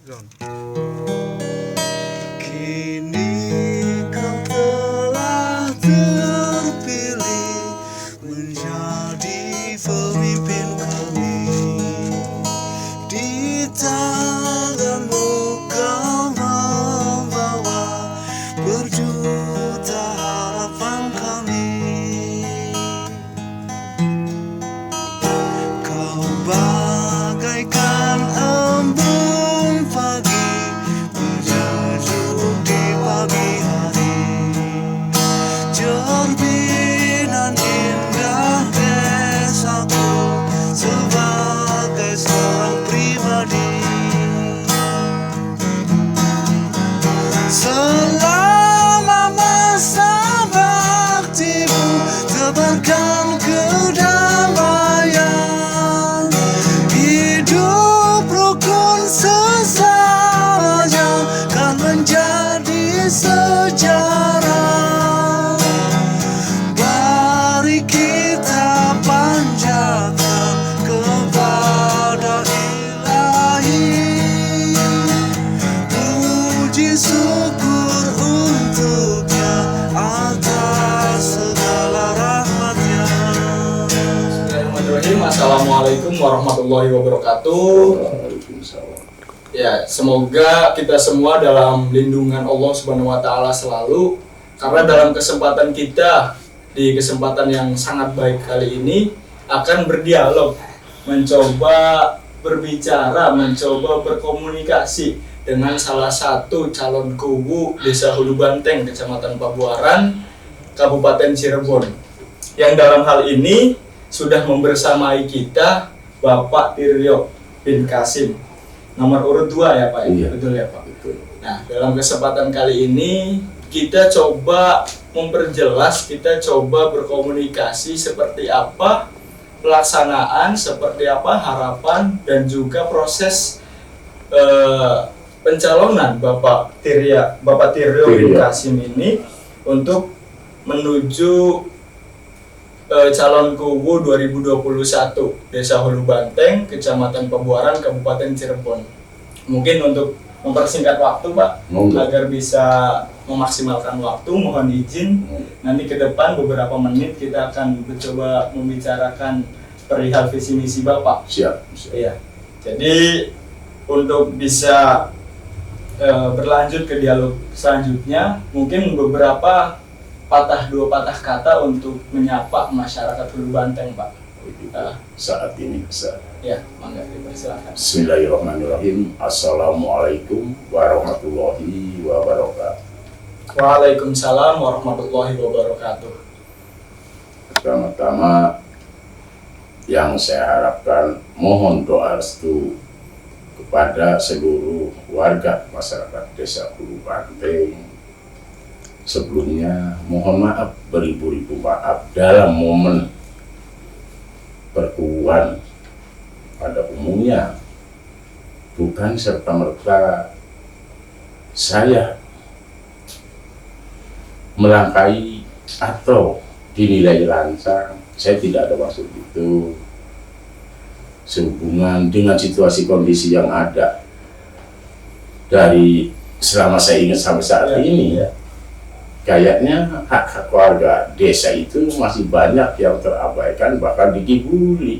Zon. Kini kau telah terpilih menjadi pemimpin kami. Di tanganmu kau membawa berjuta harapan kami. Kau bagaikan embun pagi menyejuk di pagi hari. Cerminan indah desaku sebagai seorang pribadi. Selama masa baktimu tebarkan kedamaian. Hidup rukun sesamanya kan menjadi sejarah. Mari kita panjatkan kepada Ilahi puji syukur untuknya atas segala rahmatnya. Bismillahirrahmanirrahim. Assalamualaikum warahmatullahi wabarakatuh. Ya, semoga kita semua dalam lindungan Allah Subhanahu wa taala selalu. Karena dalam kesempatan kita di kesempatan yang sangat baik kali ini akan berdialog, mencoba berbicara, mencoba berkomunikasi dengan salah satu calon kubu Desa Hulu Banteng, Kecamatan Pabuaran, Kabupaten Cirebon. Yang dalam hal ini sudah membersamai kita Bapak Tiryo bin Kasim, nomor urut 2 ya Pak? Iya. Betul ya Pak? Betul. Nah, dalam kesempatan kali ini kita coba memperjelas, kita coba berkomunikasi seperti apa pelaksanaan, seperti apa harapan dan juga proses pencalonan Bapak Tiryo bin Kasim ini untuk menuju calon kubu 2021 Desa Hulu Banteng, Kecamatan Pabuaran, Kabupaten Cirebon. Mungkin untuk mempersingkat waktu Pak, agar bisa memaksimalkan waktu, mohon izin nanti ke depan beberapa menit kita akan mencoba membicarakan perihal visi misi Bapak. Siap. Iya. Jadi untuk bisa berlanjut ke dialog selanjutnya, mungkin beberapa dua patah kata untuk menyapa masyarakat Hulu Banteng, Pak. Saat ini bisa. Ya, mangga dipersilakan. Bismillahirrahmanirrahim. Assalamualaikum warahmatullahi wabarakatuh. Waalaikumsalam warahmatullahi wabarakatuh. Pertama-tama yang saya harapkan mohon doa restu kepada seluruh warga masyarakat Desa Hulu Banteng. Sebelumnya mohon maaf, beribu-ribu maaf dalam momen perkubuhan pada umumnya. Bukan serta-merta saya melangkahi atau dinilai lancang. Saya tidak ada maksud itu. Sehubungan dengan situasi kondisi yang ada dari selama saya ingat sampai saat ini, kayaknya hak-hak warga desa itu masih banyak yang terabaikan, bahkan dikibuli.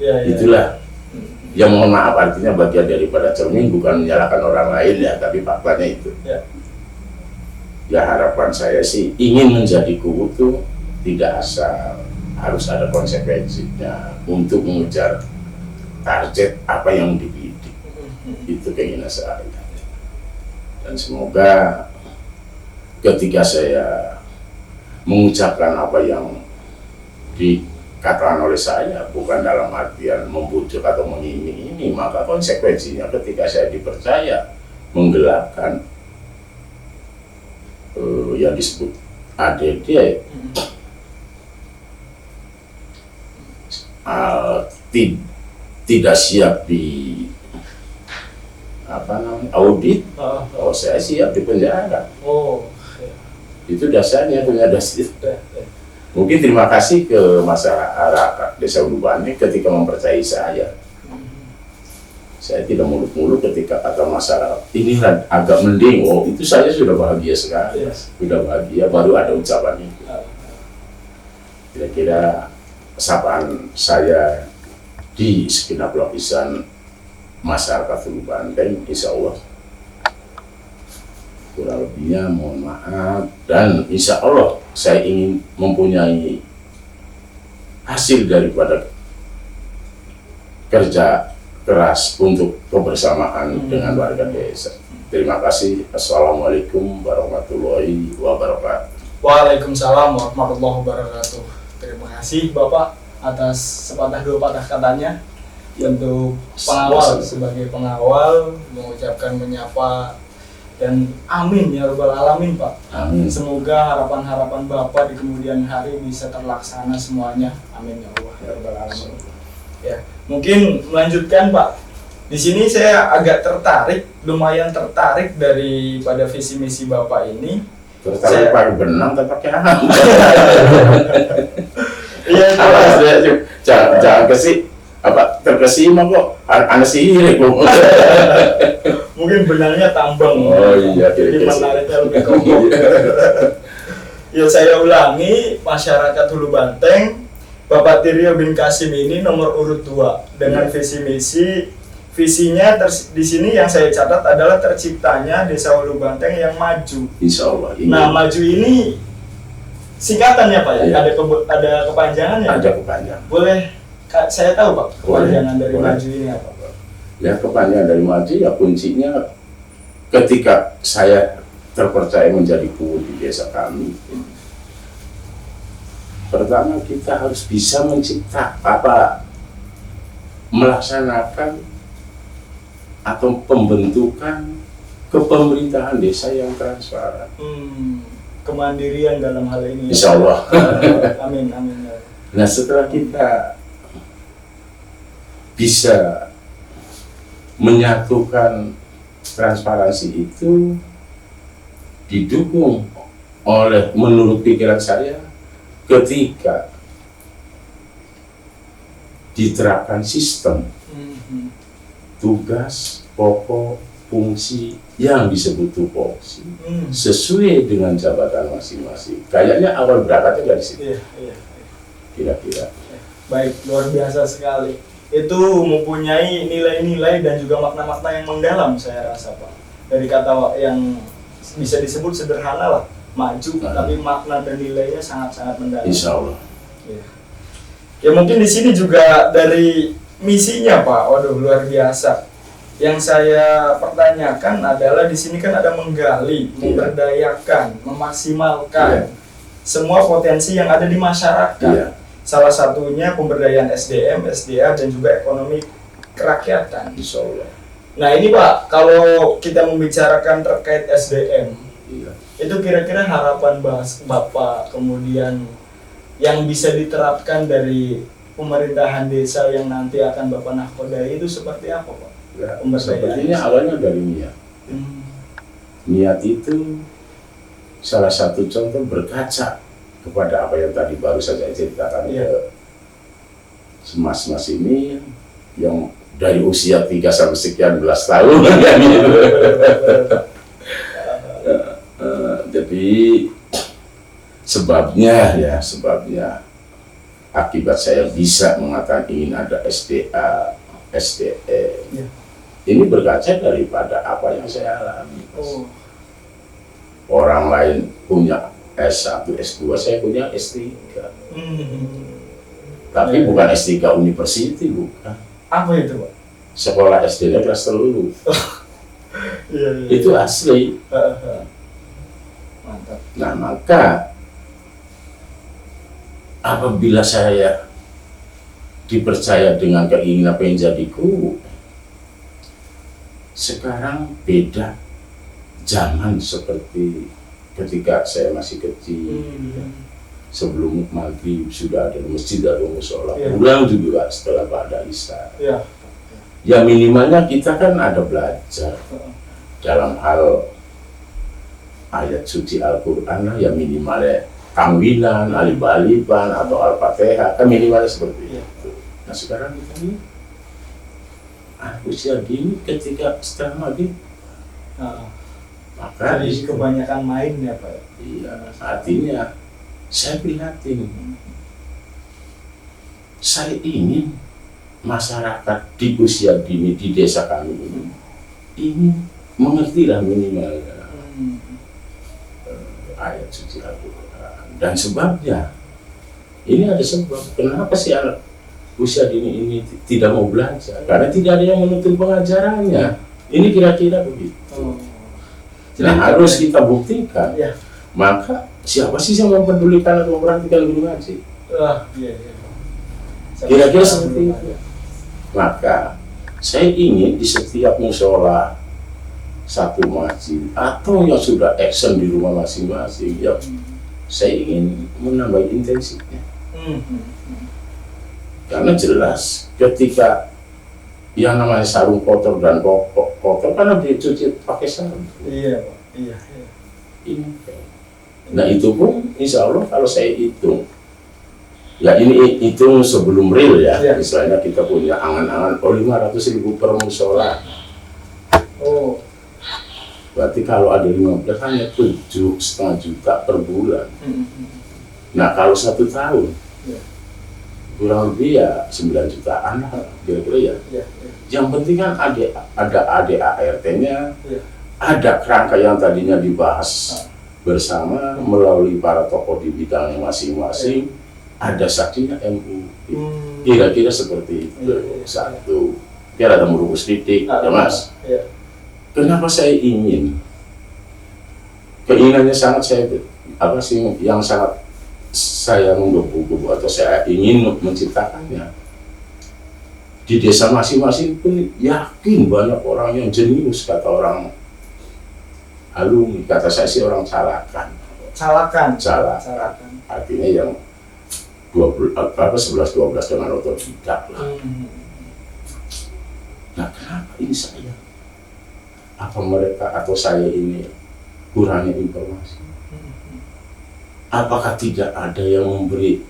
Itulah yang mohon maaf artinya bagian daripada cermin, bukan menyalahkan orang lain ya, tapi faktanya itu. Ya harapan saya sih ingin menjadi kubu itu tidak asal, harus ada konsekuensinya untuk mengejar target apa yang dibidik. Itu keinginan saya. Dan semoga ketika saya mengucapkan apa yang dikatakan oleh saya, bukan dalam artian membujuk atau mengiming-iming, maka konsekuensinya ketika saya dipercaya menggelarkan yang disebut ADD, tidak siap di audit, saya siap di penjara. Itu dasarnya, punya dasar. Mungkin terima kasih ke masyarakat Desa Hulu Banteng ketika mempercayai saya. Saya tidak muluk-muluk ketika kata masyarakat ini agak mending, oh itu saya sudah bahagia sekali, sudah bahagia, baru ada ucapan itu. Kira-kira sapaan saya di segenap lapisan masyarakat Hulu Banteng, insya Allah kurang lebihnya mohon maaf, dan insya Allah saya ingin mempunyai hasil daripada kerja keras untuk kebersamaan dengan warga desa. Terima kasih. Assalamualaikum warahmatullahi wabarakatuh. Waalaikumsalam warahmatullahi wabarakatuh. Terima kasih Bapak atas sepatah dua patah katanya. Untuk pengawal, sebagai pengawal mengucapkan menyapa dan amin ya rabbal alamin Pak. Amin. Semoga harapan-harapan Bapak di kemudian hari bisa terlaksana semuanya. Amin ya Allah ya rabbal alamin. Ya, mungkin melanjutkan Pak. Di sini saya agak tertarik, lumayan tertarik daripada visi misi Bapak ini. Tertarik pakai benang atau pakai apa? Iya, jangan kesih apa terkesima kok aneh sihir kok. Mungkin benangnya tambang. Oh iya, jadi menariknya lebih kompleks. Ya saya ulangi, masyarakat Hulu Banteng, Bapak Tiryo bin Kasim ini nomor urut 2 dengan visi misi. Visinya di sini yang saya catat adalah terciptanya Desa Hulu Banteng yang maju. Insya Allah. Nah, maju ini singkatannya Pak ya? Iya. Ada kepanjangannya? Ada kepanjangan. Boleh saya tahu Pak kepanjangan dari boleh. maju ini apa Pak? Ya kepanjangan dari maju ya kuncinya ketika saya terpercaya menjadi guru di desa kami. Pertama kita harus bisa melaksanakan atau pembentukan kepemerintahan desa yang transparan. Kemandirian dalam hal ini. Insya Allah. Amin, amin. Nah setelah kita bisa menyatukan transparansi itu didukung oleh menurut pikiran saya ketika diterapkan sistem tugas pokok fungsi yang disebut tupoksi sesuai dengan jabatan masing-masing. Kayaknya awal berangkatnya dari situ. Iya. Kira-kira. Baik, luar biasa sekali. Itu mempunyai nilai-nilai dan juga makna-makna yang mendalam saya rasa Pak. Dari kata yang bisa disebut sederhana lah, maju, tapi makna dan nilainya sangat-sangat mendalam. Insya Allah. Ya mungkin di sini juga dari misinya Pak, waduh luar biasa. Yang saya pertanyakan adalah di sini kan ada menggali, memberdayakan, memaksimalkan semua potensi yang ada di masyarakat. Salah satunya pemberdayaan SDM, SDA, dan juga ekonomi kerakyatan. Insya Allah. Nah ini Pak, kalau kita membicarakan terkait SDM, itu kira-kira harapan Bapak kemudian yang bisa diterapkan dari pemerintahan desa yang nanti akan Bapak nahkodai itu seperti apa Pak? Ya, sepertinya awalnya dari niat. Niat itu salah satu contoh berkaca kepada apa yang tadi baru saja ceritakan ke mas-mas ini yang dari usia 3 sampai sekian belas tahun kan gitu. Jadi sebabnya akibat saya bisa mengatakan ingin ada SDA, SDE. Ini berkaca daripada apa yang saya alami. Orang lain punya S1, S2, saya punya S3. Tapi bukan S3 university, bukan. Apa itu Pak? Sekolah SD-nya kelas 3. Itu asli. Mantap. Nah maka apabila saya dipercaya dengan keinginan pengen jadi guru, sekarang beda zaman seperti ketika saya masih kecil. Sebelum maghrib sudah ada masjid, ada musola. Pulang juga setelah ba'da isya. Ya minimalnya kita kan ada belajar dalam hal ayat suci Al-Quran lah, ya minimalnya tahwilan, alif-alifan atau al-fatihah kan minimalnya seperti itu. Nah sekarang kita ini usia gini ketika setelah maghrib, maka Jadi kebanyakan main ya Pak. iya, artinya saya prihatin. Saya ingin masyarakat di usia dini di desa kami ini mengertilah minimal ayat suci Al-Quran dan sebabnya. Ini ada sebab kenapa sih anak usia dini ini tidak mau belajar, karena tidak ada yang menuntun pengajarannya. Ini kira-kira begitu. Nah, harus kita buktikan. Ya. Maka siapa sih yang mempedulikan atau memperhatikan guru ngaji? Iya. Kira-kira seperti itu. Maka saya ingin di setiap musola satu masjid atau yang sudah action di rumah masing-masing, ya saya ingin menambah intensinya. Karena jelas ketika yang namanya sarung kotor dan kotor karena dicuci pakai sarung. Iya Pak. Iya. Ini. Nah itu pun insya Allah kalau saya hitung, ya ini hitung sebelum real ya. Iya. Misalnya kita punya angan-angan 500.000 per musola. Oh. Berarti kalau ada 15 hanya 7,5 juta per bulan. Nah kalau 1 tahun kurang lebih ya 9 jutaan lah kira-kira ya. Yang penting kan ada ADART-nya, ada kerangka yang tadinya dibahas bersama melalui para tokoh di bidangnya masing-masing, ada saksinya MUI. Kira-kira seperti itu. Satu, biar ada merumus titik, ya Mas. Kenapa saya ingin? Keinginannya sangat yang sangat saya menggebu-gebu atau saya ingin menciptakannya. Di desa masing-masing pun yakin banyak orang yang jenius, kata orang alumni, kata saya sih orang calakan. Artinya yang 11-12 dengan otodidak lah. Nah kenapa ini saya? Apa mereka atau saya ini kurangnya informasi? Apakah tidak ada yang memberi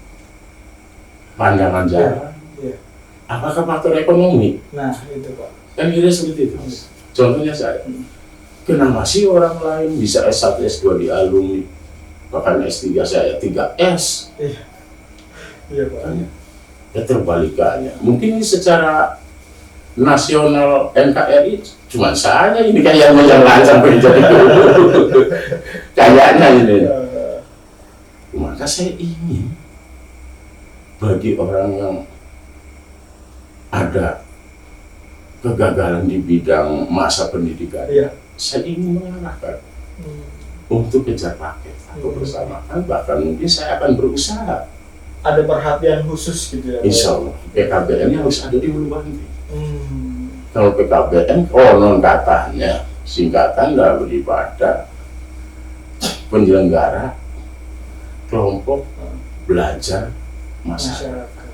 pandangan jalan? Apakah faktor ekonomi? Nah itu Pak. Kan kira seperti itu. Contohnya saya, kenapa sih orang lain bisa S1, S2 di alumni, bahkan S3 saya 3S? Iya Pak. Keterbalikannya. Mungkin secara nasional NKRI cuma saya ini kayaknya yang lancar menjadi guru. Kayaknya ini. Maka saya ingin bagi orang yang ada kegagalan di bidang masa pendidikan, saya ingin mengarahkan untuk kejar paket atau bersamaan, bahkan mungkin saya akan berusaha. Ada perhatian khusus gitu ya? Insya Allah PKBN harus ada di Hulu Banti. Kalau PKBN konon katanya singkatan daripada penyelenggara kelompok belajar masyarakat.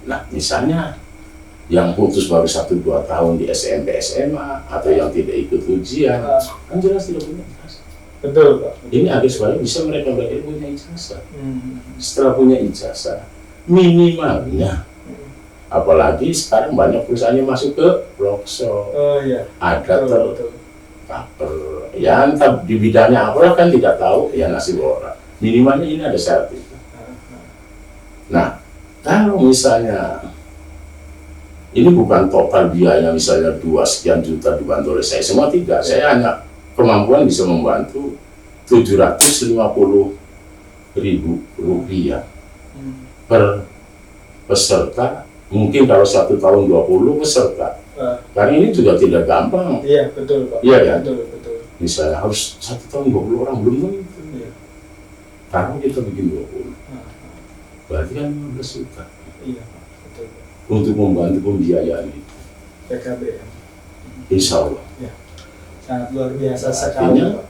Nah, misalnya yang putus baru 1-2 tahun di SMP SMA atau yang tidak ikut ujian, kan jelas tidak punya ijazah. Betul Pak. Ini agar supaya bisa mereka punya ijazah. Setelah punya ijazah, minimalnya, apalagi sekarang banyak perusahaan yang masuk ke Blokso, ada tercover, ya entah di bidangnya apa kan tidak tahu, ya nasib orang. Minimalnya ini ada syarat itu. Nah, kalau misalnya ini bukan total biaya misalnya 2 sekian juta dibantu oleh saya, semua tidak. Saya hanya kemampuan bisa membantu 750.000 rupiah per peserta. Mungkin kalau 1 tahun 20 peserta. Karena ini juga tidak gampang. Iya betul Pak. Iya kan? Betul. Misalnya harus 1 tahun 20 orang belum tentu. Karena kita bikin 20. Berarti kan 15 juta. Iya betul. Untuk membantu pembiayaan itu. PKBM. Insya Allah. Sangat luar biasa sekali Pak.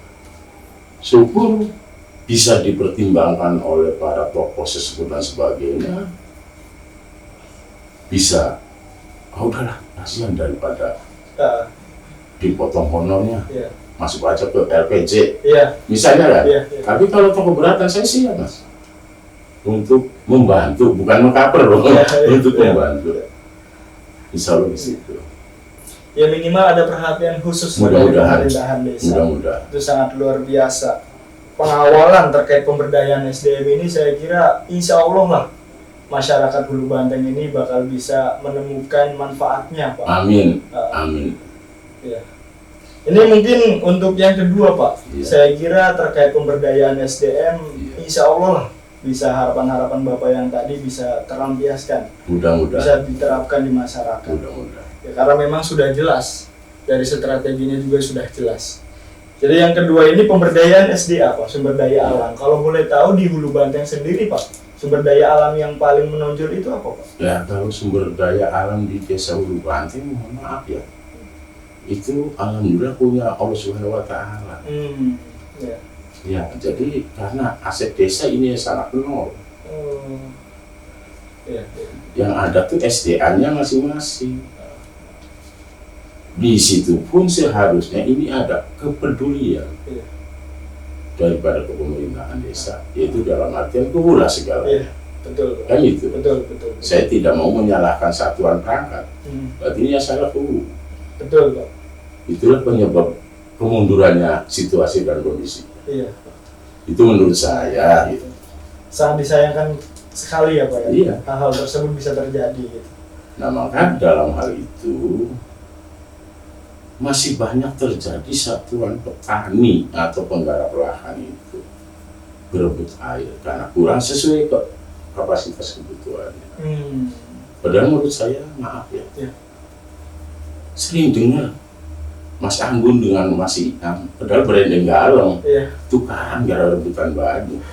Syukur bisa dipertimbangkan oleh para tokoh sesepuh dan sebagainya. Bisa, udahlah, kasihan daripada dipotong honornya, masuk aja ke LPJ, misalnya kan. Tapi kalau tokoh keberatan saya siap Mas, untuk membantu, bukan mengkaper loh, untuk membantu. Insya Allah di situ. Ya minimal ada perhatian khusus dari Mudah-mudahan. pemerintahan desa. Mudah-mudahan. Itu sangat luar biasa. Pengawalan terkait pemberdayaan SDM ini saya kira insya Allah lah masyarakat Hulu Banteng ini bakal bisa menemukan manfaatnya, Pak. Amin. Amin. Ya. Ini mungkin untuk yang kedua, Pak. Iya. Saya kira terkait pemberdayaan SDM, Iya. insya Allah lah bisa harapan-harapan Bapak yang tadi bisa terlampiaskan, Mudah-mudahan. bisa diterapkan di masyarakat. Mudah-mudahan. Ya, karena memang sudah jelas dari strateginya juga sudah jelas. Jadi yang kedua ini pemberdayaan SDA, Pak, sumber daya alam. Kalau boleh tahu di Hulu Banteng sendiri, Pak, sumber daya alam yang paling menonjol itu apa, Pak? Ya kalau sumber daya alam di Desa Hulu Banteng, mohon maaf ya, itu alhamdulillah punya Allah Subhanahu Wa Taala. Ya. Ya, jadi karena aset desa ini sangat nol. Ya. Yang ada tuh SDA-nya masing-masing. Di situ pun seharusnya ini ada kepedulian Iya. daripada pemerintahan desa, yaitu dalam artian kubulah segala. Iya, betul. Kan itu. Betul. Saya tidak mau menyalahkan satuan perangkat. Berarti ini ya salah kubu. Betul, Pak. Itulah penyebab kemundurannya situasi dan kondisi. Iya. Itu menurut saya. Gitu. Sangat disayangkan sekali ya, Pak, ya. Iya. Hal-hal tersebut bisa terjadi gitu. Nah maka dalam hal itu masih banyak terjadi satuan petani atau penggarap lahan itu berebut air karena kurang sesuai kapasitas kebutuhannya. Padahal menurut saya, maaf ya, Iya. sering dengar Mas Anggun dengan Mas Iam, padahal berendeng galong, Iya. tukaran gara rebutan baju.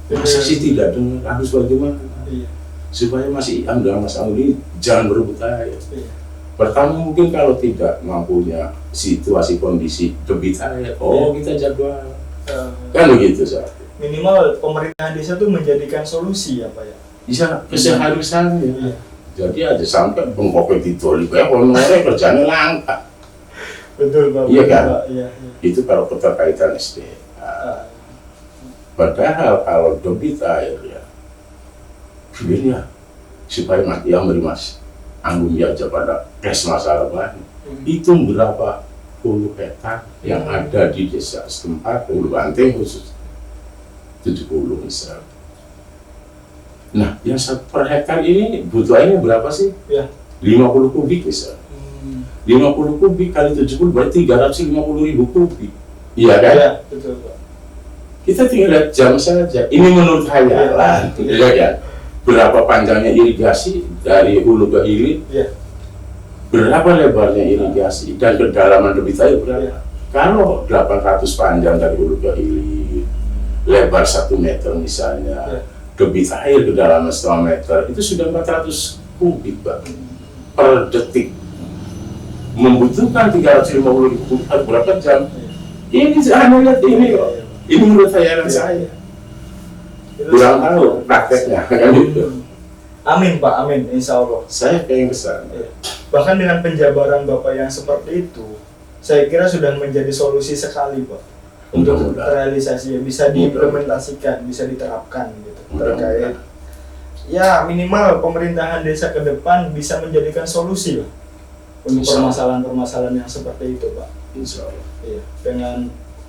Masa Iya. sih tidak dengar, harus bagaimana? Iya. Supaya Mas Iam dengan Mas Anggun ini jangan berebut air. Iya. Pertama mungkin kalau tidak mampunya situasi kondisi debit air, kita jadwal. Kan begitu saja. Minimal pemerintahan desa tuh menjadikan solusi ya, Pak, ya. Bisa keseharusannya. Iya. Jadi aja sampai pengkompetitor kayak honornya kerjanya langka. Betul, Pak. Iya Betul, kan? Pak. Iya. Itu kalau keterkaitan SDA. Padahal kalau debit air ya, sebenarnya supaya mati yang beri Mas Anggun aja pada kes masalah banyak. Itu berapa puluh hektar yang ada di desa setempat, Hulu Banteng khusus 70 misalnya. Nah, yang per hektar ini butuh airnya berapa sih? Ya. 50 kubik misalnya. 50 kubik kali 70 berarti 350.000 kubik. Iya kan? Iya, betul, Pak. Kita tinggal lihat jam saja. Ini menurut khayalan, iya kan? Berapa panjangnya irigasi dari hulu ke hilir? Iya. Berapa lebarnya irigasi dan kedalaman debit air berapa? Iya. Kalau 800 panjang dari hulu ke hilir, lebar 1 meter misalnya, Iya. debit air kedalaman 1,5 meter, itu sudah 400 kubik, Pak, per detik. Membutuhkan 350.000 kubik berapa jam? Ini hanya lihat ini kok. Ini menurut khayalan saya. Kurang tahu prakteknya kan gitu. Amin, Pak, amin, insya Allah. Saya pengen kesana. Bahkan dengan penjabaran Bapak yang seperti itu, saya kira sudah menjadi solusi sekali, Pak, untuk Mudah-mudahan. realisasi, bisa diimplementasikan, bisa diterapkan gitu. Terkait ya minimal pemerintahan desa ke depan bisa menjadikan solusi lah untuk Insya Allah. permasalahan-permasalahan yang seperti itu, Pak. Insya Allah. Iya, dengan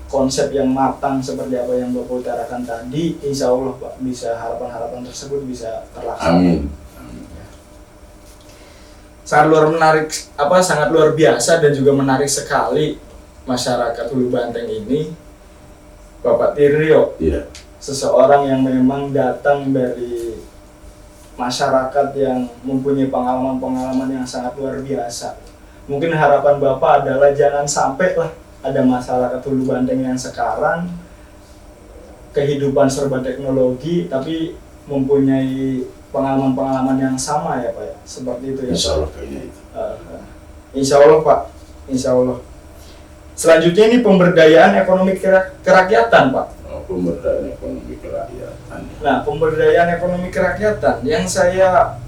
konsep yang matang seperti apa yang Bapak utarakan tadi, insya Allah, Pak, bisa harapan-harapan tersebut bisa terlaksana. Amin. Sangat luar biasa dan juga menarik sekali masyarakat Hulu Banteng ini, Bapak Tiryo, Iya. seseorang yang memang datang dari masyarakat yang mempunyai pengalaman-pengalaman yang sangat luar biasa. Mungkin harapan Bapak adalah jangan sampai lah ada masyarakat Hulu Banteng yang sekarang kehidupan serba teknologi tapi mempunyai pengalaman-pengalaman yang sama ya, Pak, ya? Seperti itu ya, Insya Pak? Allah kayaknya itu. Insya Allah, Pak, insya Allah. Selanjutnya ini pemberdayaan ekonomi kerakyatan, Pak. Pemberdayaan ekonomi kerakyatan. Nah, pemberdayaan ekonomi kerakyatan yang saya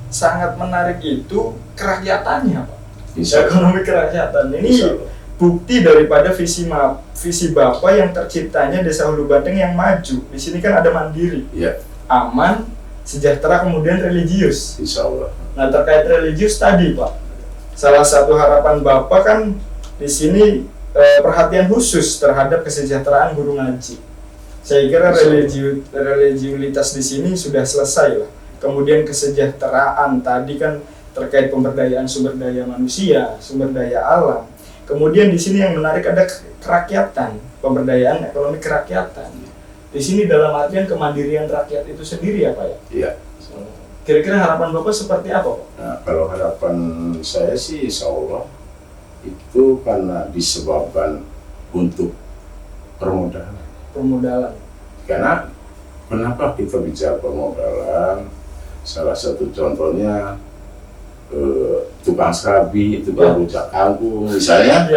sangat menarik itu kerakyatannya, Pak. Insya Allah. Ekonomi kerakyatan ini Insya Allah. bukti daripada visi Bapak yang terciptanya Desa Hulu Banteng yang maju. Di sini kan ada mandiri, Iya. aman, sejahtera, kemudian religius. Insya Allah. Nah, terkait religius tadi, Pak, salah satu harapan Bapak kan di sini perhatian khusus terhadap kesejahteraan guru ngaji. Saya kira religiulitas di sini sudah selesai lah. Kemudian kesejahteraan tadi kan terkait pemberdayaan sumber daya manusia, sumber daya alam. Kemudian di sini yang menarik ada kerakyatan, pemberdayaan ekonomi kerakyatan. Di sini dalam artian kemandirian rakyat itu sendiri ya Pak ya? Iya. Kira-kira harapan Bapak seperti apa Pak? Nah, kalau harapan saya sih insya Allah itu karena disebabkan untuk permodalan. Permodalan. Karena kenapa kita bicara permodalan? Salah satu contohnya tukang serabi, tukang rujak kangkung misalnya,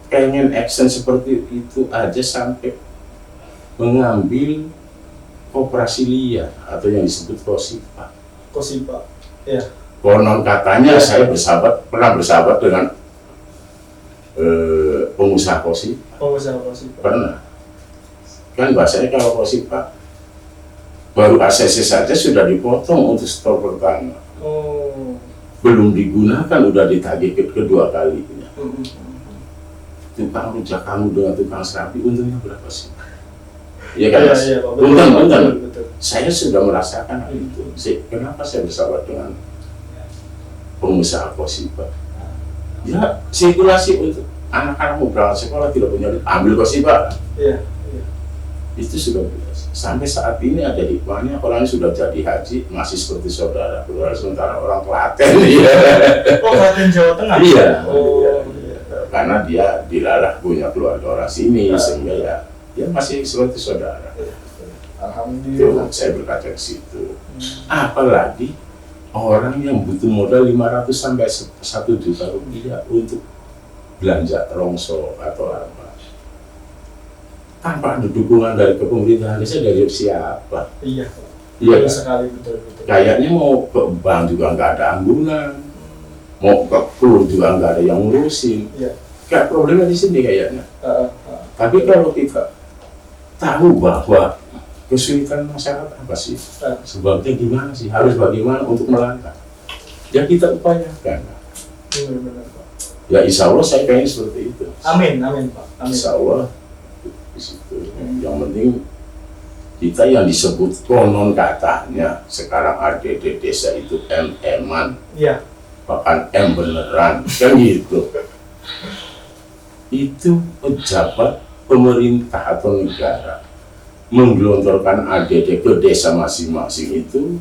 pengen action seperti itu aja sampai mengambil koperasi liar atau yang disebut kosipa. Kosipa, ya. Konon katanya saya pernah bersahabat dengan pengusaha kosipa. Pengusaha kosipa. Pernah. Kan bahasanya kalau kosipa baru ACC saja sudah dipotong untuk store pertama. Oh. Belum digunakan udah ditagih kedua kalinya. Tukang rujak kamu dengan tukang serabi untungnya berapa sih? Iya kan Mas? Iya, betul. Saya sudah merasakan hal itu. Kenapa saya bersahabat dengan pengusaha kosipa? Ya sirkulasi untuk anak-anak mau berangkat sekolah tidak punya duit, ambil kosipa. Iya. Itu sudah biasa. Sampai saat ini ada hikmahnya, orang sudah jadi haji masih seperti saudara. Sementara orang Klaten. Iya. Oh, Klaten Jawa Tengah. Iya. Oh. Karena dia dilalah punya keluarga orang sini sehingga ya masih seperti saudara. Alhamdulillah. Itu saya berkaca ke situ. Apalagi orang yang butuh modal 500 sampai 1 juta rupiah untuk belanja rongso atau apa. Tanpa ada dukungan dari kepemerintahan desa dari siapa? Iya. Iya Betul kan? sekali, betul. Kayaknya mau ke bank juga nggak ada anggunan, mau ke klub juga nggak ada yang ngurusin. Iya. Kayak problemnya di sini kayaknya. Tapi kalau kita tahu bahwa kesulitan masyarakat apa sih, sebabnya gimana sih, harus bagaimana untuk melangkah, ya kita upayakan. Benar, Pak. Ya insya Allah saya pengen seperti itu. Amin Pak. Amin. Insya Allah di situ. Yang penting kita yang disebut konon katanya sekarang ADD desa itu M-an, Iya. bahkan M beneran, kan gitu. Itu pejabat pemerintah atau negara menggelontorkan ADD ke desa masing-masing itu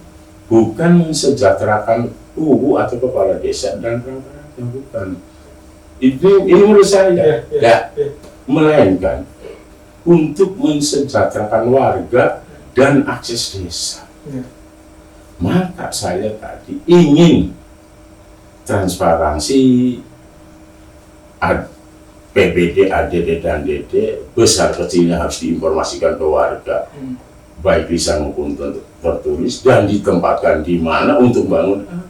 bukan mensejahterakan atau kepala desa dan perangkat yang bukan. Ini menurut saya melainkan untuk mensejahterakan warga dan akses desa. Maka saya tadi ingin transparansi PBD, ADD, dan DD besar kecilnya harus diinformasikan ke warga, baik lisan maupun tertulis, dan ditempatkan di mana untuk bangun apa.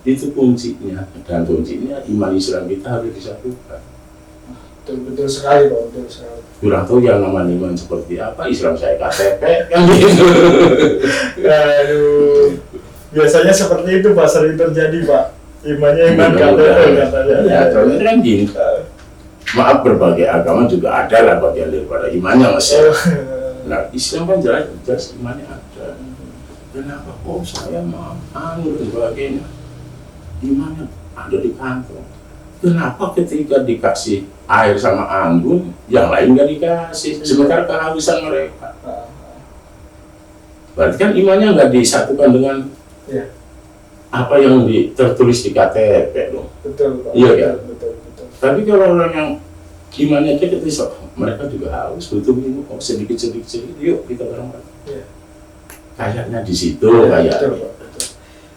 Itu kuncinya, dan kuncinya iman Islam kita harus disatukan. Betul sekali Pak, betul sekali. Kurang tahu yang namanya iman seperti apa, Islam saya KTP, kan gitu. Aduh, biasanya seperti itu Pak, sering terjadi Pak. Imannya iman KTP katanya. Ya, contohnya kan gini. Maaf, berbagai agama juga ada lah bagian daripada imannya Mas. Nah, Islam kan jelas imannya ada. Kenapa kok saya mau dan sebagainya? Imannya ada di kantong. Kenapa ketika dikasih air sama anggun, yang lain nggak dikasih? Sementara kehausan mereka. Berarti kan imannya nggak disatukan dengan apa yang tertulis di KTP dong. Betul Pak. Iya kan? Betul. Tapi kalau orang yang imannya kita mereka juga haus, butuh minum sedikit, yuk kita bareng-bareng. Kayaknya di situ Betul.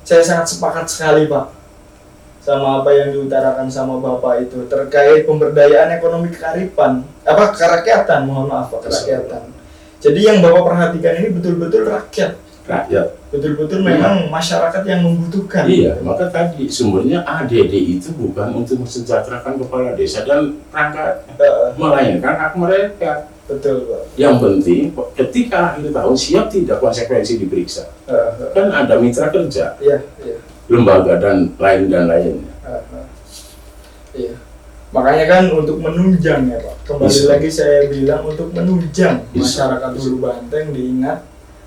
Saya sangat sepakat sekali Pak sama apa yang diutarakan sama Bapak itu terkait pemberdayaan ekonomi kerakyatan, mohon maaf Pak, kerakyatan. Jadi yang Bapak perhatikan ini betul-betul rakyat. Betul-betul memang masyarakat yang membutuhkan. Iya, maka tadi sumbernya ADD itu bukan untuk mensejahterakan kepala desa dan perangkat, melainkan hak mereka. Betul Pak. Yang penting ketika akhir tahun siap tidak konsekuensi diperiksa. Kan ada mitra kerja, Iya, iya. lembaga dan lainnya. Iya. Makanya kan untuk menunjang ya Pak. Kembali Bisa. lagi saya bilang untuk menunjang Bisa. masyarakat Hulu Banteng diingat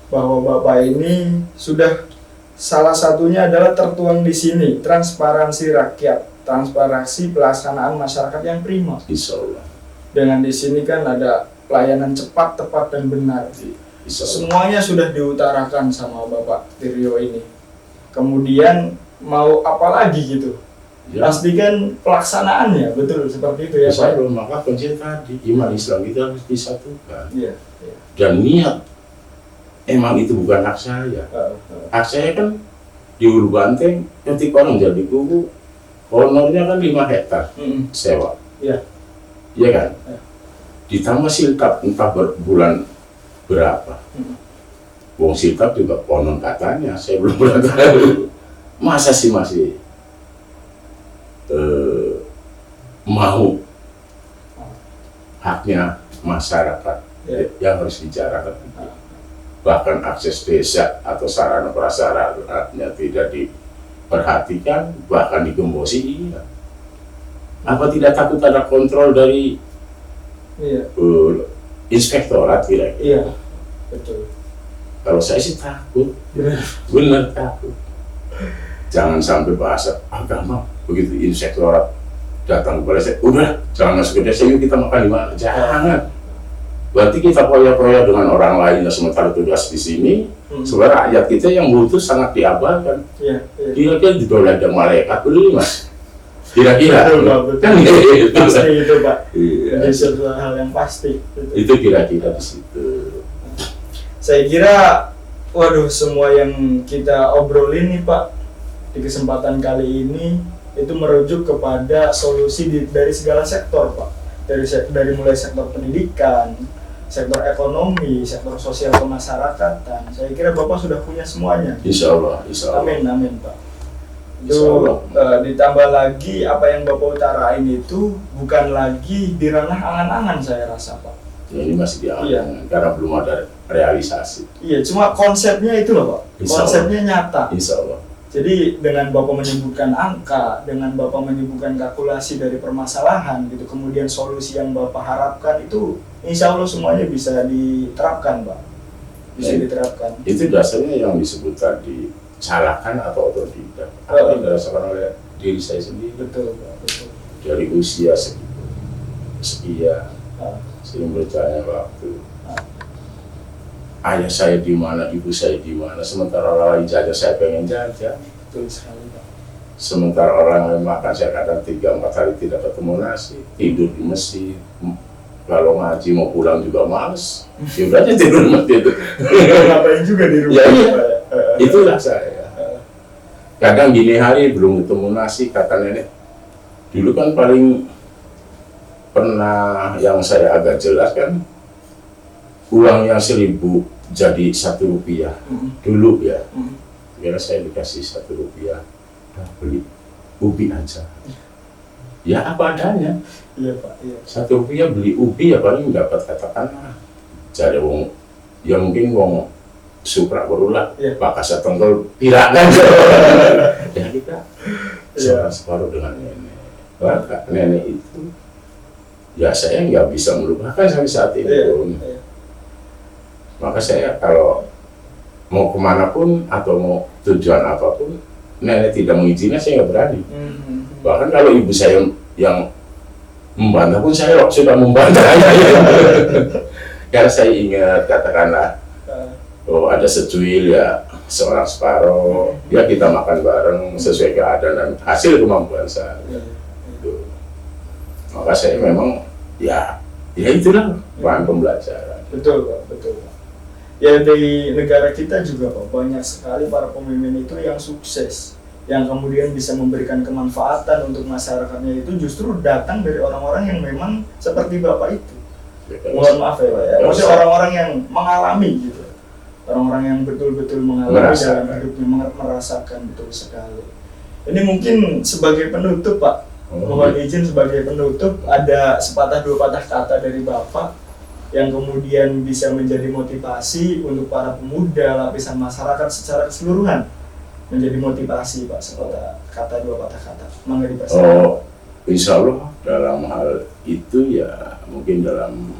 bahwa Bapak ini sudah salah satunya adalah tertuang di sini transparansi rakyat, transparansi pelaksanaan masyarakat yang prima. Insya Allah. Dengan di sini kan ada pelayanan cepat, tepat dan benar. Insya Allah. Semuanya sudah diutarakan sama Bapak Tiryo ini. Kemudian mau apa lagi gitu? Ya, Pastikan pelaksanaannya betul seperti itu ya insya Pak. Allah. Maka kunci tadi iman Islam kita harus disatukan. Iya. Iya. Dan niat emang itu bukan hak saya. Hak saya kan di Hulu Banteng ketika orang jadi kubu honornya kan 5 hektar sewa. Iya. Iya kan? Iya. Ditambah siltap entah bulan berapa. Wong siltap juga konon katanya, saya belum pernah tahu. Masa sih masih mau haknya masyarakat yang harus dibicarakan. Bahkan akses desa atau sarana prasarananya tidak diperhatikan, bahkan digembosi. Iya. Apa tidak takut ada kontrol dari Iya. inspektorat kira-kira? Iya. Betul. Kalau saya sih takut, Benar. benar takut. Jangan sampai bahasa agama begitu inspektorat datang kepada saya, udah jangan masuk ke desa, yuk kita makan di mana? Jangan. Berarti kita proyek-proyek dengan orang lain sementara tugas di sini, sebenarnya rakyat kita yang butuh sangat diabaikan. Iya. Iya. Kira-kira didolada malaikat dulu Mas. Kira-kira Betul, Pak, betul. kan gitu. Pasti itu Pak. Iya. Ini sesuatu hal yang pasti. Itu kira-kira di situ. Saya kira, waduh, semua yang kita obrolin nih Pak di kesempatan kali ini itu merujuk kepada solusi dari segala sektor Pak. Dari mulai sektor pendidikan, sektor ekonomi, sektor sosial kemasyarakatan. Saya kira Bapak sudah punya semuanya. Insya Allah, insya Allah. Amin, amin Pak. Insya Itu Allah. ditambah lagi apa yang Bapak utarain itu bukan lagi di ranah angan-angan saya rasa Pak. Ya, ini masih diangan Iya. karena belum ada realisasi. Iya, cuma konsepnya itu loh Pak. Insya Allah. Konsepnya nyata. Insya Allah. Jadi dengan Bapak menyebutkan angka, dengan Bapak menyebutkan kalkulasi dari permasalahan gitu, kemudian solusi yang Bapak harapkan itu insya Allah semuanya bisa diterapkan Pak. Bisa Ya. diterapkan. Itu dasarnya yang disebut tadi salahkan atau otodidak. Apa yang dirasakan oleh diri saya sendiri Betul Pak, betul. dari usia sekian Ah, sering berjalannya waktu. ah, Ayah saya di mana, ibu saya di mana, sementara orang lain jajan saya pengen jajan. betul sekali Pak. Sementara orang lain makan saya kadang 3-4 hari tidak ketemu nasi, tidur di masjid. Kalau ngaji mau pulang juga males, ya udah aja tidur di masjid. Ngapain juga di rumah Ya, iya. Pak, ya? Itulah saya. Kadang gini hari belum ketemu nasi, kata nenek. Dulu kan paling pernah yang saya agak jelas kan, uang yang 1.000 jadi Rp1 dulu ya. Kira saya dikasih Rp1, nah, beli ubi aja. Ya apa adanya. Iya Pak, iya. Rp1 beli ubi ya paling dapat katakanlah. Jadi wong, ya mungkin wong supra berulah, Iya. bakal setengkel pirakan. Ya kita separuh dengan nenek. Maka nenek itu, ya saya nggak bisa melupakan sampai saat ini Iya, pun. iya. Maka saya kalau mau kemanapun atau mau tujuan apapun, nenek tidak mengizinkan saya nggak berani. Bahkan kalau ibu saya yang membantah pun saya sudah membantah. Karena saya ingat katakanlah, oh ada secuil ya seorang separuh, ya kita makan bareng sesuai keadaan dan hasil kemampuan saya. Gitu. Maka saya memang ya itulah bahan pembelajaran. Betul Pak, betul Pak. Ya di negara kita juga Pak, banyak sekali para pemimpin itu yang sukses, yang kemudian bisa memberikan kemanfaatan untuk masyarakatnya itu justru datang dari orang-orang yang memang seperti Bapak itu. Mohon maaf ya Pak ya, maksudnya orang-orang yang mengalami gitu, orang-orang yang betul-betul mengalami dalam hidupnya, merasakan betul sekali. Ini mungkin sebagai penutup Pak, mohon izin sebagai penutup ada sepatah dua patah kata dari Bapak yang kemudian bisa menjadi motivasi untuk para pemuda lapisan masyarakat secara keseluruhan, menjadi motivasi Pak, sepatah kata dua patah kata, mangga dipersilakan. Oh, insya Allah dalam hal itu ya mungkin dalam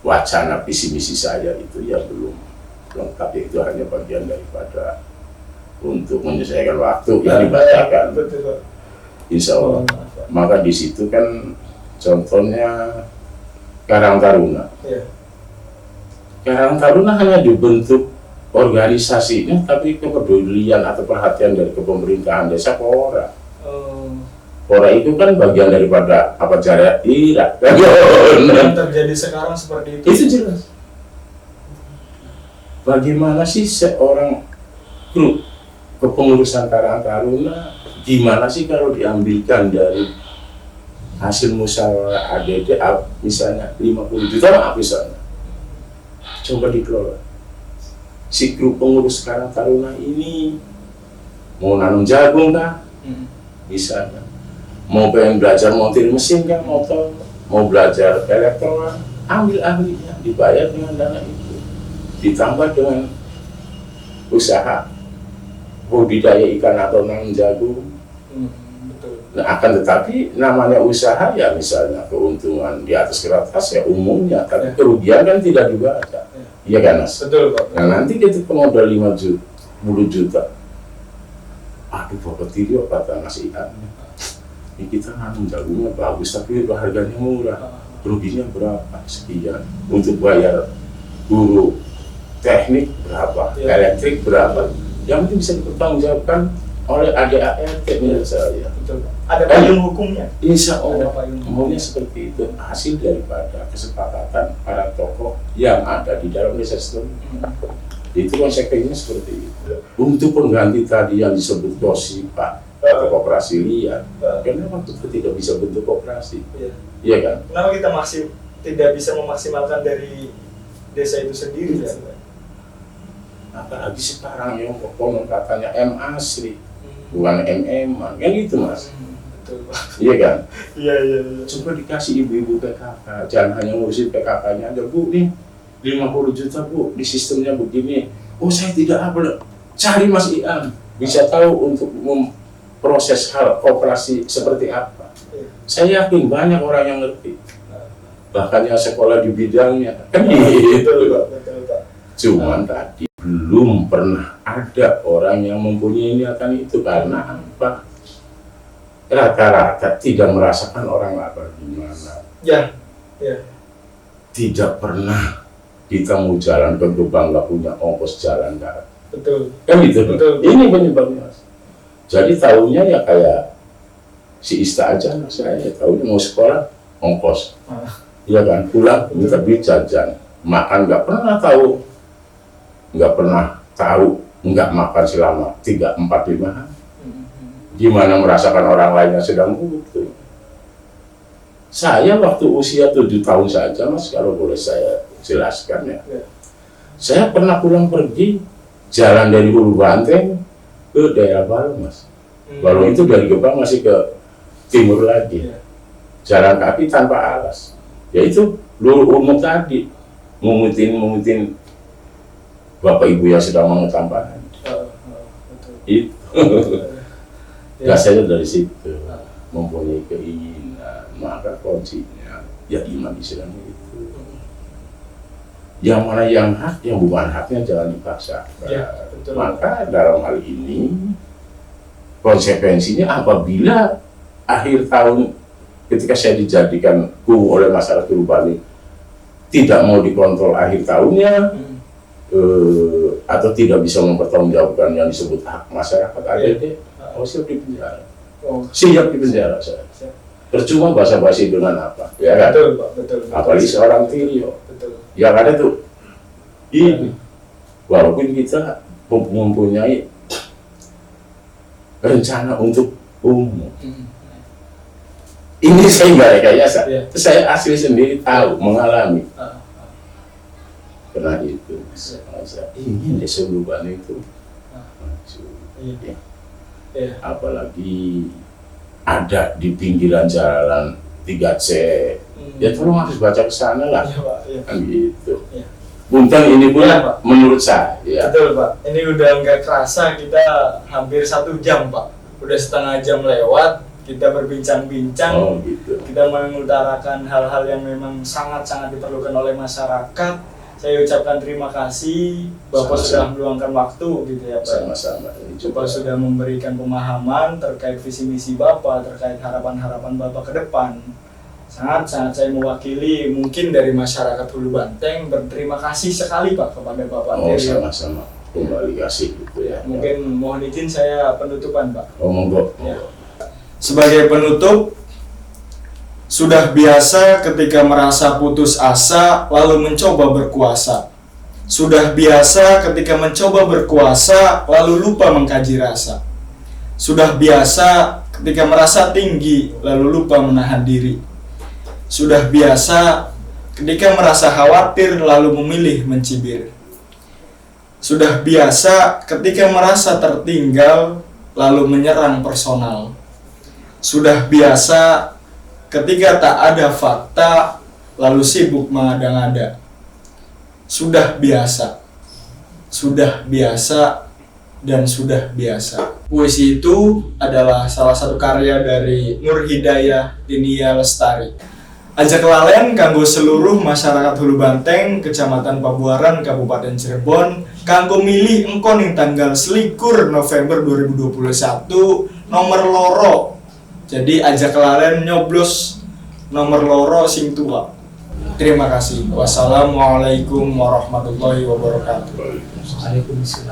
wacana visi misi saya itu ya belum lengkap, itu hanya bagian daripada untuk menyelesaikan waktu yang dibacakan. Betul Pak. Insya Allah. Maka di situ kan contohnya Karang Taruna. Ya. Karang Taruna hanya dibentuk organisasinya, tapi kepedulian atau perhatian dari kepemerintahan desa Pora. Pora itu kan bagian daripada apa jaya Irak. Yang terjadi sekarang seperti itu. Itu jelas. Bagaimana sih seorang grup kepengurusan Karang Taruna, gimana sih kalau diambilkan dari hasil musyawarah ADD misalnya 50 juta maaf misalnya, coba dikelola. Si grup pengurus Karang Taruna ini mau nanam jagung kah? Misalnya mau pengen belajar montir mesin kah, motor, mau belajar elektronik, ambil ahlinya, dibayar dengan dana itu, ditambah dengan usaha budidaya ikan atau nanam jagung. Nah, akan tetapi namanya usaha ya misalnya keuntungan di atas kertas ya umumnya, tapi kerugian kan tidak dibaca. Iya kan Mas? Betul Pak. Nah nanti kita pemodal 5 juta, 10 juta. Aduh Bapak Tirio kata Mas Ian, ini kita nanam jagungnya bagus tapi harganya murah. Ruginya berapa? Sekian. Untuk bayar guru teknik berapa? Elektrik berapa? Yang penting bisa dipertanggungjawabkan oleh ADART menurut saya. Betul. Ada payung hukumnya. Insya Allah umumnya seperti itu, hasil daripada kesepakatan para tokoh yang ada di dalam desa setempat. Itu konsekuensinya seperti itu. Untuk pengganti tadi yang disebut KOSIPA atau koperasi liar, kenapa kita tidak bisa bentuk koperasi? Iya kan? Kenapa kita masih tidak bisa memaksimalkan dari desa itu sendiri ya? Apalagi sekarang yang konon katanya M asli, bukan MM, kan gitu Mas. Betul Pak. Iya kan? Iya. Coba dikasih ibu-ibu PKK, jangan hanya ngurusin PKK-nya aja, Bu nih 50 juta Bu, di sistemnya begini. Oh saya tidak apa, cari Mas Ian, bisa tahu untuk memproses hal koperasi seperti apa. Saya yakin banyak orang yang ngerti, bahkan yang sekolah di bidangnya, kan gitu. Betul Pak. Cuman tadi belum pernah ada orang yang mempunyai niatan itu, karena apa? Rata-rata tidak merasakan orang lapar gimana. Ya. Tidak pernah kita mau jalan ke Gebang nggak punya ongkos jalan darat. Betul. Kan gitu. Betul. Ini penyebabnya. Jadi tahunya ya kayak si Ista aja, saya tahunya mau sekolah ongkos. Iya kan, pulang minta duit jajan, makan nggak pernah tahu, nggak makan selama 3, 4, 5 hari. Gimana merasakan orang lain yang sedang butuh? Saya waktu usia 7 tahun saja Mas, kalau boleh saya jelaskan ya. Saya pernah pulang pergi, jalan dari Ulu Banteng ke daerah Balong Mas. Balong itu dari Gebang masih ke timur lagi. Jalan kaki tanpa alas. Yaitu Lulu Umum tadi, mengutin bapak ibu yang sedang mengetampangan. Itu. Saya dari situ mempunyai keinginan, maka kuncinya ya iman Islam itu. Yang mana yang hak, yang bukan haknya jangan dipaksa. Maka dalam hal ini konsekuensinya apabila akhir tahun ketika saya dijadikan guru oleh masyarakat Ulu Bali tidak mau dikontrol akhir tahunnya, atau tidak bisa mempertanggungjawabkan yang disebut hak masyarakat ADD, siap di penjara. Siap di penjara saya. Percuma basa-basi dengan apa? Ya kan? Betul. Apalagi seorang Tirio. Yang ada tuh ini, walaupun kita mempunyai rencana untuk umum. Ini saya nggak rekayasa. Saya asli sendiri tahu, mengalami. Karena itu, saya ingin desa Ulu Bali itu maju. Apalagi ada di pinggiran jalan 3C, Ya tolong harus baca ke sana lah. Iya Pak, iya. Kan gitu. Iya. Punten ini pun Iya, Pak. menurut saya ya. Betul Pak, ini udah nggak kerasa kita hampir 1 jam Pak. Udah setengah jam lewat, kita berbincang-bincang. Oh gitu. Kita mengutarakan hal-hal yang memang sangat-sangat diperlukan oleh masyarakat. Saya ucapkan terima kasih Bapak Sama-sama. sudah meluangkan waktu gitu ya Pak. Sama-sama. Ini Bapak sudah memberikan pemahaman terkait visi misi Bapak, terkait harapan-harapan Bapak ke depan. Sangat-sangat saya mewakili mungkin dari masyarakat Hulu Banteng berterima kasih sekali Pak kepada Bapak Oh Terry. sama-sama. Kembali kasih gitu ya. Mungkin mohon izin saya penutupan Pak. Oh monggo. Ya. Sebagai penutup, sudah biasa ketika merasa putus asa lalu mencoba berkuasa. Sudah biasa ketika mencoba berkuasa lalu lupa mengkaji rasa. Sudah biasa ketika merasa tinggi lalu lupa menahan diri. Sudah biasa ketika merasa khawatir lalu memilih mencibir. Sudah biasa ketika merasa tertinggal lalu menyerang personal. Sudah biasa ketika tak ada fakta lalu sibuk mengada-ngada. Sudah biasa, dan sudah biasa. Puisi itu adalah salah satu karya dari Nur Hidayah Dinia Lestari. Ajak lalen kanggo seluruh masyarakat Hulu Banteng, Kecamatan Pabuaran, Kabupaten Cirebon, kanggo milih engko ning tanggal 21 November 2021 nomor loro. Jadi ajak lalen nyoblos nomor loro sing tua. Terima kasih. Wassalamualaikum warahmatullahi wabarakatuh. Waalaikumsalam. Waalaikumsalam.